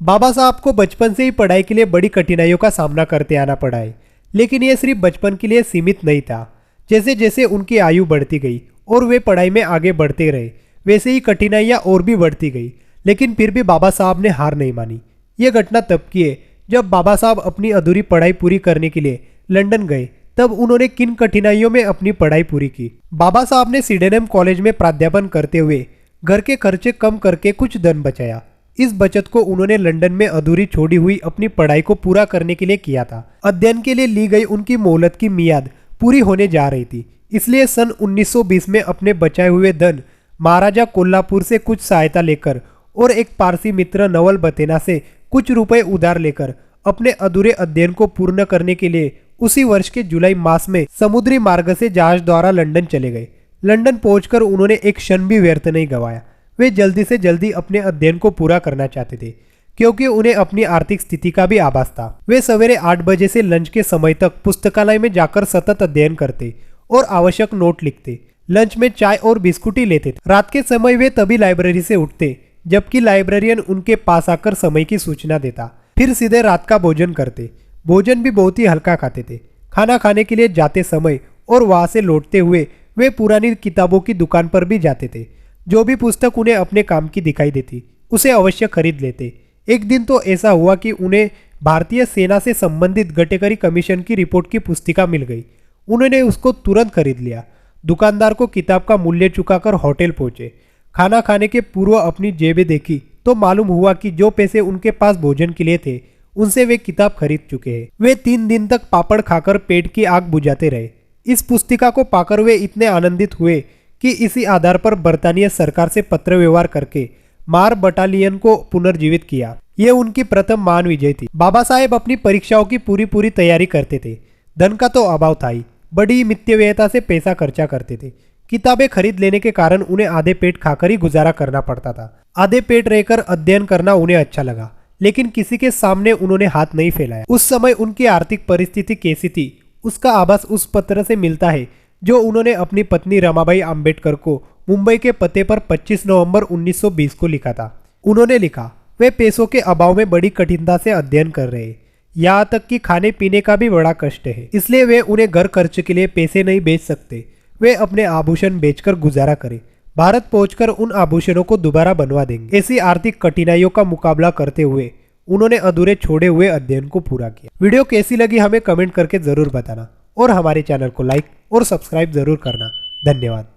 बाबा साहब को बचपन से ही पढ़ाई के लिए बड़ी कठिनाइयों का सामना करते आना पड़ा है, लेकिन यह सिर्फ बचपन के लिए सीमित नहीं था। जैसे जैसे उनकी आयु बढ़ती गई और वे पढ़ाई में आगे बढ़ते रहे, वैसे ही कठिनाइयाँ और भी बढ़ती गई, लेकिन फिर भी बाबा साहब ने हार नहीं मानी। यह घटना तब की है जब बाबा साहब अपनी अधूरी पढ़ाई पूरी करने के लिए लंदन गए। तब उन्होंने किन कठिनाइयों में अपनी पढ़ाई पूरी की। बाबा साहब ने सिडेनम कॉलेज में प्राध्यापन करते हुए घर के खर्चे कम करके कुछ धन बचाया। इस बचत को उन्होंने लंदन में अधूरी छोड़ी हुई अपनी पढ़ाई को पूरा करने के लिए किया था। अध्ययन के लिए ली गई उनकी मोहलत की मियाद पूरी होने जा रही थी, इसलिए सन 1920 में अपने बचाए हुए धन महाराजा कोल्हापुर से कुछ सहायता लेकर और एक पारसी मित्र नवल बतेना से कुछ रुपए उधार लेकर अपने अधूरे अध्ययन को पूर्ण करने के लिए उसी वर्ष के जुलाई मास में समुद्री मार्ग से जहाज द्वारा लंदन चले गए। लंदन पहुंचकर उन्होंने एक क्षण भी व्यर्थ नहीं गंवाया। वे जल्दी से जल्दी अपने अध्ययन को पूरा करना चाहते थे, क्योंकि उन्हें अपनी आर्थिक स्थिति का भी आभास था। वे सवेरे 8 बजे से लंच के समय तक पुस्तकालय में जाकर सतत अध्ययन करते और आवश्यक नोट लिखते। लंच में चाय और बिस्कुट ही लेते थे। रात के समय वे तभी लाइब्रेरी से उठते जबकि लाइब्रेरियन उनके पास आकर समय की सूचना देता। फिर सीधे रात का भोजन करते। भोजन भी बहुत ही हल्का खाते थे। खाना खाने के लिए जाते समय और वहां से लौटते हुए वे पुरानी किताबों की दुकान पर भी जाते थे। जो भी पुस्तक उन्हें अपने काम की दिखाई देती उसे अवश्य खरीद लेते। एक दिन तो ऐसा हुआ कि उन्हें भारतीय सेना से संबंधित गटेकरी कमीशन की रिपोर्ट की पुस्तिका मिल गई। उन्होंने उसको तुरंत खरीद लिया। दुकानदार को किताब का मूल्य चुकाकर होटल पहुंचे। खाना खाने के पूर्व अपनी जेबें देखी तो मालूम हुआ कि जो पैसे उनके पास भोजन के लिए थे उनसे वे किताब खरीद चुके हैं। वे 3 दिन तक पापड़ खाकर पेट की आग बुझाते रहे। इस पुस्तिका को पाकर वे इतने आनंदित हुए कि इसी आधार पर बरतानिया सरकार से पत्र व्यवहार करके मार बटालियन को पुनर्जीवित किया। ये उनकी प्रथम महान विजय थी। बाबा साहेब अपनी परीक्षाओं की पूरी तैयारी करते थे। धन का तो अभाव था ही, बड़ी मितव्ययता से पैसा खर्चा करते थे। किताबें खरीद लेने के कारण उन्हें आधे पेट खाकर ही गुजारा करना पड़ता था। आधे पेट रहकर अध्ययन करना उन्हें अच्छा लगा, लेकिन किसी के सामने उन्होंने हाथ नहीं फैलाया। उस समय उनकी आर्थिक परिस्थिति कैसी थी उसका आभास उस पत्र से मिलता है जो उन्होंने अपनी पत्नी रमाबाई आम्बेडकर को मुंबई के पते पर 25 नवंबर 1920 को लिखा था। उन्होंने लिखा, वे पैसों के अभाव में बड़ी कठिनता से अध्ययन कर रहे हैं, यहाँ तक कि खाने पीने का भी बड़ा कष्ट है, इसलिए वे उन्हें घर खर्च के लिए पैसे नहीं बेच सकते। वे अपने आभूषण बेचकर गुजारा करें। भारत पहुंचकर उन आभूषणों को दोबारा बनवा देंगे। ऐसी आर्थिक कठिनाइयों का मुकाबला करते हुए उन्होंने अधूरे छोड़े हुए अध्ययन को पूरा किया। वीडियो कैसी लगी हमें कमेंट करके जरूर बताना और हमारे चैनल को लाइक और सब्सक्राइब जरूर करना। धन्यवाद।